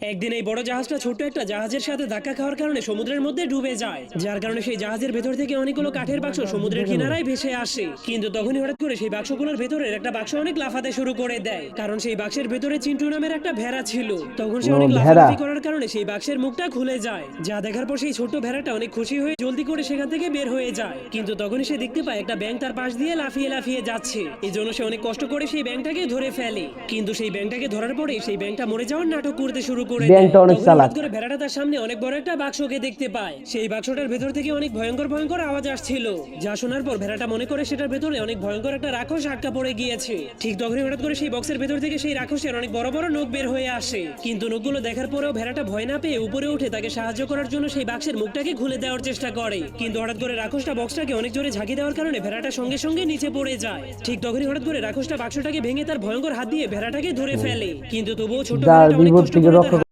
একদিন এই বড় জাহাজটা ছোট্ট একটা জাহাজের সাথে ধাক্কা খাওয়ার কারণে সমুদ্রের মধ্যে ডুবে যায়, যার কারণে সেই জাহাজের ভেতর থেকে অনেকগুলো কাঠের বাক্স সমুদ্রের কিনারায় ভেসে আসে। কিন্তু তখনই হঠাৎ করে সেই বাক্সগুলোর ভেতরের একটা বাক্স অনেক লাফাতে শুরু করে দেয়, কারণ সেই বাক্সের ভেতরে চিন্টু নামের একটা ভেড়া ছিল। তখন সে অনেক ভেড়া। লাফালাফি করার কারণে সেই বাক্সের মুখটা খুলে যায়, যা দেখার পর সেই ছোট্ট ভেড়াটা অনেক খুশি হয়ে জলদি করে সেখান থেকে বের হয়ে যায়। কিন্তু তখনই সে দেখতে পায় একটা ব্যাঙ তার পাশ দিয়ে লাফিয়ে লাফিয়ে যাচ্ছে। এই জন্য সে অনেক কষ্ট করে সেই ব্যাঙটাকে ধরে ফেলে, কিন্তু সেই ব্যাঙটাকে ধরার পরে সেই ব্যাঙটা মরে যাওয়ার নাটক করতে শুরু করে দেয়। ব্যাঙটা অনেক তখন চালাক। হঠাৎ করে ভেড়াটা তার সামনে অনেক বড় একটা বাক্সকে দেখতে পায়। সেই বাক্সটার ভেতর থেকে অনেক ভয়ঙ্কর ভয়ঙ্কর আওয়াজ আসছিল, যা শোনার পর ভেড়াটা মনে করে সেটার ভেতরে অনেক ভয়ঙ্কর একটা রাক্ষস আটকা পড়ে গিয়েছে। ঠিক তখনই হঠাৎ করে সেই বক্সের ভেতর থেকে সেই রাক্ষসের অনেক বড় বড় নখ বের হয়ে আসে। কিন্তু নখগুলো দেখার পরেও ভেড়াটা ভয় না পেয়ে উপরে উঠে তাকে সাহায্য করার জন্য সেই বাক্সের মুখটাকে খুলে দেওয়ার চেষ্টা করে। কিন্তু হঠাৎ করে রাক্ষসটা বক্সটাকে অনেক জোরে ঝাঁকি দেওয়ার কারণে ভেড়াটা সঙ্গে সঙ্গে নিচে পড়ে যায়। ঠিক তখনই হঠাৎ করে রাক্ষসটা বাক্সটাকে ভেঙে তার ভয়ঙ্কর হাত দিয়ে ভেড়াটাকে ধরে ফেলে। কিন্তু তবুও ছোট ভেড়াটা অনেক কষ্ট করে তার